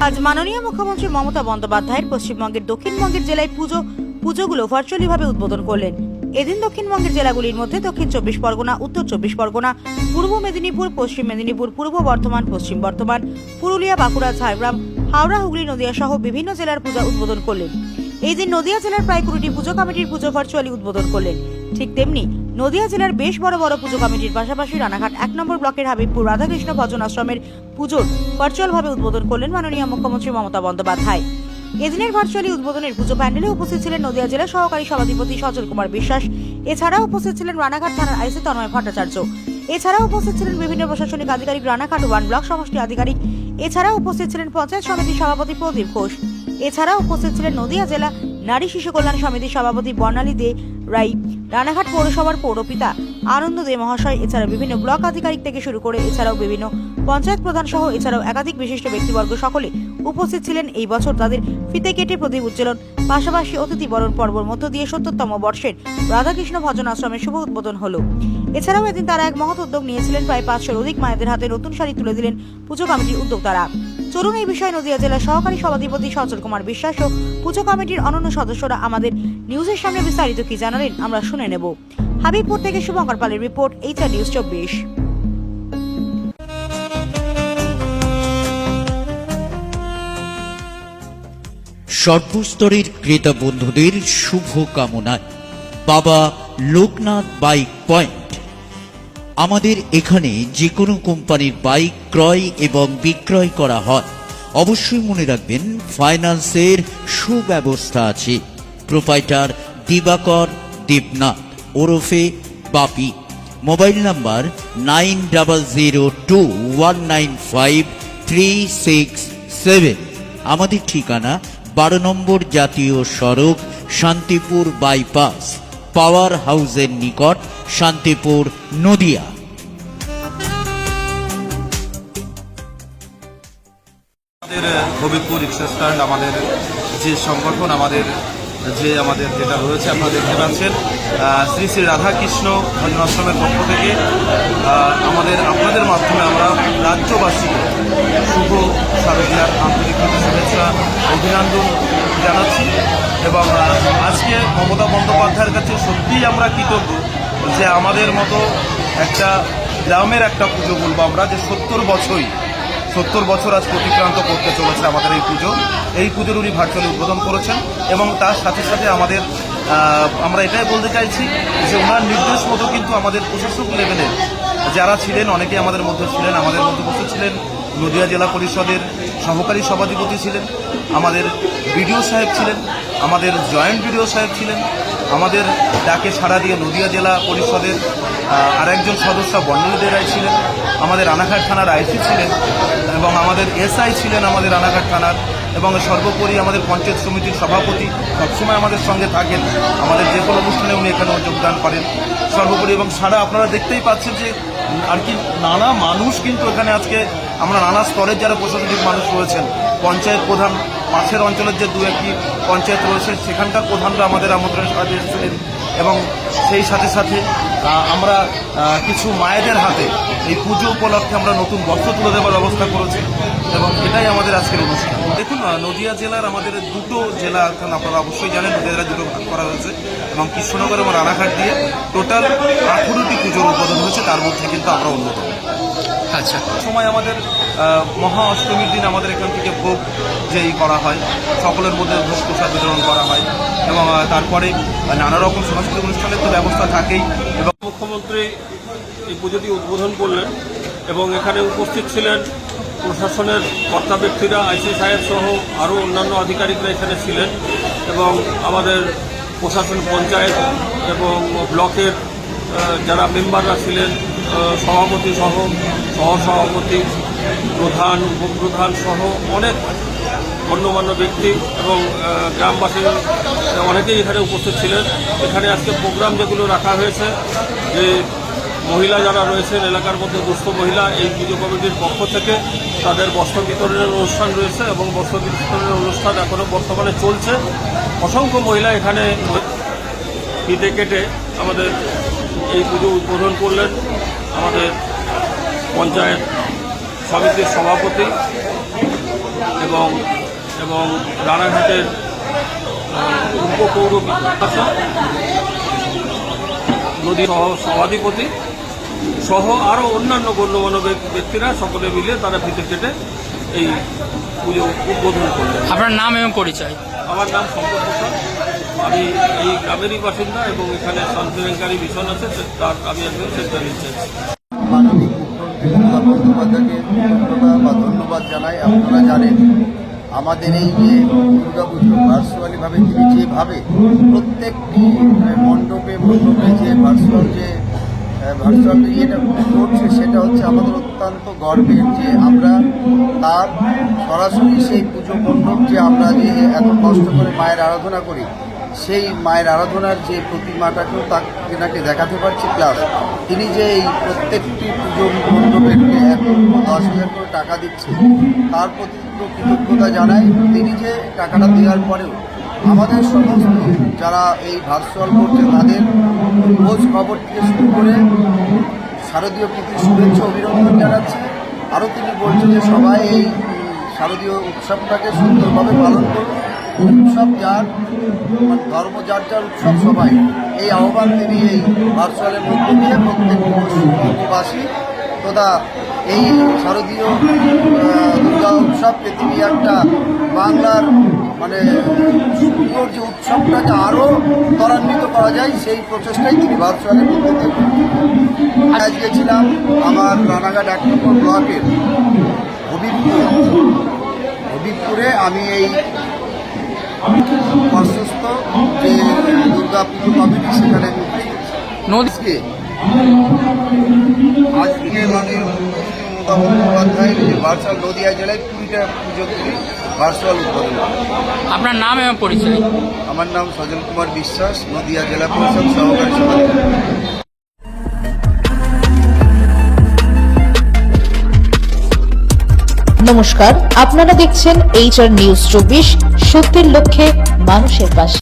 আজ মাননীয় মুখ্যমন্ত্রী মমতা বন্দ্যোপাধ্যায়ের পশ্চিমবঙ্গের দক্ষিণবঙ্গের জেলায় পুজোগুলো ভার্চুয়ালি ভাবে উদ্বোধন করলেন। এদিন দক্ষিণবঙ্গের জেলাগুলির মধ্যে দক্ষিণ 24 পরগনা, উত্তর 24 পরগনা, পূর্ব মেদিনীপুর, পশ্চিম মেদিনীপুর, পূর্ব বর্ধমান, পশ্চিম বর্ধমান, পুরুলিয়া, বাঁকুড়া, ঝাড়গ্রাম, হাওড়া, হুগলি, নদিয়া সহ বিভিন্ন জেলার পূজা উদ্বোধন করলেন। এই দিন নদিয়া জেলার প্রায় 20টি পুজো কমিটির পুজো ভার্চুয়ালি উদ্বোধন করলেন। ঠিক তেমনি নদিয়া জেলার বেশ বড় বড় পুজো কমিটির পাশাপাশি রানাঘাট 1 নম্বর ব্লকের হাবিবপুর রাধাকৃষ্ণ ভজন আশ্রমের পুজোর ভার্চুয়াল ভাবে উদ্বোধন করলেন মাননীয় মুখ্যমন্ত্রী মমতা বন্দ্যোপাধ্যায়। এদিনের ভার্চুয়ালি উদ্বোধনের পুজো প্যান্ডেলে উপস্থিত ছিলেন নদিয়া জেলা সহকারী সভাধিপতি সচল কুমার বিশ্বাস। এছাড়াও উপস্থিত ছিলেন রানাঘাট থানার আইসি তন্ময় ভট্টাচার্য। এছাড়াও উপস্থিত ছিলেন বিভিন্ন প্রশাসনিক আধিকারিক, রানাঘাট 1 ব্লক সমষ্টি আধিকারিক। এছাড়াও উপস্থিত ছিলেন পঞ্চায়েত সমিতির সভাপতি প্রদীপ ঘোষ। এছাড়াও উপস্থিত ছিলেন নদিয়া জেলা নারী শিশু কল্যাণ সমিতির সভাপতি বর্ণালী দে রাই, রানাঘাট পৌরসভার পৌরপিতা আনন্দ দে মহাশয়। এছাড়াও বিভিন্ন ব্লক আধিকারিক থেকে শুরু করে এছাড়াও বিভিন্ন পঞ্চায়েত প্রধান সহ এছাড়াও একাধিক বিশিষ্ট ব্যক্তিবর্গ সকলে উপস্থিত ছিলেন। এই বছর তাদের ফিতে কেটে প্রদীপ উজ্জ্বলন পাশাপাশি অতিথি বরণ পর্বর মধ্য দিয়ে 70তম বর্ষের রাধাকৃষ্ণ ভজন আশ্রমের শুভ উদ্বোধন হলো। এছাড়াও এদিন তারা এক মহৎ উদ্যোগ নিয়েছিলেন। প্রায় 500-র অধিক মায়েদের হাতে নতুন শাড়ি তুলে দিলেন পুজো কমিটির উদ্যোক্তারা। চলুন এই বিষয়ে নদিয়া জেলা সহকারী সভাধিপতি সচল কুমার বিশ্বাস ও পুজো কমিটির অন্যান্য সদস্যরা আমাদের নিউজের সামনে বিস্তারিত কি জানালেন আমরা শুনে নেব। হাবিবপুর থেকে শুভঙ্কর পালের রিপোর্ট, এইচআর নিউজ 24। সর্বস্তরের ক্রেতা বন্ধুদের শুভ কামনায় বাবা লোকনাথ বাইক পয়েন্ট। আমাদের এখানে যে কোনো কোম্পানির বাইক ক্রয় এবং বিক্রয় করা হয়। অবশ্যই মনে রাখবেন ফাইন্যান্সের সুব্যবস্থা আছে। প্রোপাইটার দিবাকর দেবনাথ ওরফে বাপি। Mobile number 9002195367। আমাদের ঠিকানা 12 নম্বর জাতীয় সড়ক, শান্তিপুর বাইপাস, পাওয়ার হাউসের নিকট, শান্তিপুর, নদিয়া। আমাদের হবিবপুর রিক্সা স্ট্যান্ড, আমাদের যে সংগঠন, আমাদের যেটা রয়েছে আপনারা দেখতে পাচ্ছেন, শ্রী শ্রী রাধাকৃষ্ণ ভজন আশ্রমের পক্ষ থেকে আপনাদের মাধ্যমে আমরা রাজ্যবাসীকে শুভ শারদীয়ার আন্তরিক শুভেচ্ছা অভিনন্দন জানাচ্ছি। এবং আজকে মমতা বন্দ্যোপাধ্যায়ের কাছে সত্যিই আমরা কৃতজ্ঞ যে আমাদের মতো একটা গ্রামের একটা পুজো বলবো আমরা, যে 70 বছর আজ অতিক্রান্ত করতে চলেছে আমাদের এই পুজোর উনি ভার্চুয়ালি উদ্বোধন করেছেন। এবং তার সাথে সাথে আমরা এটাই বলতে চাইছি যে ওনার নির্দেশ মতো কিন্তু আমাদের প্রশাসক লেভেলের যারা ছিলেন, অনেকেই আমাদের মধ্যে ছিলেন। আমাদের মধ্যে উপস্থিত ছিলেন নদিয়া জেলা পরিষদের সহকারী সভাধিপতি ছিলেন, আমাদের বিডিও সাহেব ছিলেন, আমাদের জয়েন্ট বিডিও সাহেব ছিলেন, আমাদের ডাকে সাড়া দিয়ে নদিয়া জেলা পরিষদের আরেকজন সদস্য বর্ণালী দে রায় ছিলেন, আমাদের রানাঘাট থানার আইসি ছিলেন এবং আমাদের এসআই ছিলেন আমাদের রানাঘাট থানার, এবং সর্বোপরি আমাদের পঞ্চায়েত সমিতির সভাপতি সবসময় আমাদের সঙ্গে থাকেন। আমাদের যে কোনো অনুষ্ঠানে উনি এখানেও যোগদান করেন সর্বোপরি। এবং সারা আপনারা দেখতেই পাচ্ছেন যে আর কি নানা মানুষ কিন্তু এখানে আজকে আমরা নানা স্তরের যারা প্রশাসনিক মানুষ রয়েছেন, পঞ্চায়েত প্রধান, পাশের অঞ্চলের যে 2-1টি পঞ্চায়েত রয়েছে সেখানকার প্রধানরা আমাদের আমন্ত্রণে সাড়া দিয়েছিলেন। এবং সেই সাথে সাথে আমরা কিছু মায়েদের হাতে এই পুজো উপলক্ষে আমরা নতুন বস্ত্র তুলে দেওয়ার ব্যবস্থা করেছি এবং এটাই আমাদের আজকের অনুষ্ঠান। দেখুন, নদিয়া জেলার আমাদের দুটো জেলা, এখন আপনারা অবশ্যই জানেন নদিয়া জেলা দুটো ভাগ করা হয়েছে এবং কৃষ্ণনগর এবং রানাঘাট দিয়ে টোটাল 18টি পুজোর উদ্বোধন হয়েছে, তার মধ্যে কিন্তু আমরা অন্যতম। আচ্ছা, সময় আমাদের মহা অষ্টমীর দিন আমাদের এখান থেকে ভোগ যেই করা হয়, সকলের মধ্যে ভোগ প্রসাদ বিতরণ করা হয় এবং তারপরে নানা রকম সাংস্কৃতিক অনুষ্ঠানের তো ব্যবস্থা থাকেই। এবং মুখ্যমন্ত্রী এই পুজোটি উদ্বোধন করলেন এবং এখানে উপস্থিত ছিলেন প্রশাসনের কর্তা ব্যক্তিরা, আইসি সাহেব সহ আরও অন্যান্য আধিকারিকরা এখানে ছিলেন এবং আমাদের প্রশাসন, পঞ্চায়েত এবং ব্লকের যারা মেম্বাররা ছিলেন, সভাপতি সহ সহসভাপতি, প্রধান, উপপ্রধান সহ অনেক গণ্যমান্য ব্যক্তি এবং গ্রামবাসী অনেকেই এখানে উপস্থিত ছিলেন। এখানে আজকে প্রোগ্রাম যেগুলো রাখা হয়েছে, যে মহিলা যারা রয়েছেন এলাকার মধ্যে দুস্থ মহিলা, এই পুজো কমিটির পক্ষ থেকে তাদের বস্ত্র বিতরণের অনুষ্ঠান রয়েছে এবং বস্ত্র বিতরণের অনুষ্ঠান এখনও বর্তমানে চলছে। অসংখ্য মহিলা এখানে ফিতে কেটে আমাদের এই পুজো উদ্বোধন করলেন। আমাদের পঞ্চায়েত সমিতির সভাপতি এবং এবং রানাঘাটের উপপৌর নদী সভাধিপতি সহ আরও অন্যান্য গণ্যমান্য ব্যক্তিরা সকলে মিলে তারা ফিতে কেটে এই পুজো উদ্বোধন করলেন। আপনার নাম এবং পরিচয়? আমার নাম শঙ্কর প্রসাদ, আমি এই গ্রামেরই বাসিন্দা এবং এখানে শান্তিরেঙ্কারী মিশন আছে, তার আমি একজন সেন্ট্রাল ইনচার্জ। মাননীয় মুখ্যমন্ত্রী মমতা বন্দ্যোপাধ্যায়কে ধন্যবাদ বা ধন্যবাদ জানাই। আপনারা জানেন আমাদের এই যে দুর্গাপুজো ভার্চুয়ালিভাবে তিনি যেভাবে প্রত্যেকটি মণ্ডপে যে ভার্চুয়াল ইয়েটা করছে, সেটা হচ্ছে আমাদের অত্যন্ত গর্বের যে আমরা তার সরাসরি সেই পুজো মণ্ডপ যে আমরা যে এত কষ্ট করে মায়ের আরাধনা করি, সেই মায়ের আরাধনার যে প্রতিমাটাকেও তাকে দেখাতে পারছি। প্লাস তিনি যে এই প্রত্যেকটি পুজো মণ্ডপের 1,10,000 করে টাকা দিচ্ছে, তার প্রতি কৃতজ্ঞতা জানাই। তিনি যে টাকাটা দেওয়ার পরেও আমাদের সমস্ত যারা এই ভার্চুয়াল করছে তাদের খোঁজ খবর থেকে শুরু করে শারদীয় প্রীতির শুভেচ্ছা অভিনন্দন জানাচ্ছে। আরও তিনি বলছেন যে সবাই এই শারদীয় উৎসবটাকে সুন্দরভাবে পালন করুন। উৎসব যার ধর্ম যার উৎসব সবাই, এই আহ্বান তিনি এই ভার্চুয়ালের মধ্যে দিয়ে প্রত্যেকটি পশ্চিমবঙ্গবাসী তথা এই শারদীয় দুর্গা উৎসবকে তিনি একটা বাংলার মানে সুন্দর যে উৎসবটাকে আরও ত্বরান্বিত করা যায় সেই প্রচেষ্টাই তিনি ভার্চুয়ালের মধ্যে দিয়ে। আজকে ছিলাম আমার রানাঘাট 1 নম্বর ব্লকের হবিবপুরে আমি এই অসুস্থ যে দুর্গা পুজো কমিটি সেখানে আজকে মাননীয় মুখ্যমন্ত্রী মমতা বন্দ্যোপাধ্যায় যে ভার্চুয়াল নদিয়া জেলায় 20টা পুজোগুলি ভার্চুয়াল উদ্বোধন। আপনার নাম এবং পরিচয়? আমার নাম সজল কুমার বিশ্বাস, নদিয়া জেলা পরিষদ সহকারী সভাপতি। নমস্কার, আপনারা দেখছেন HR নিউজ 24, সত্যের লক্ষ্যে মানুষের পাশে।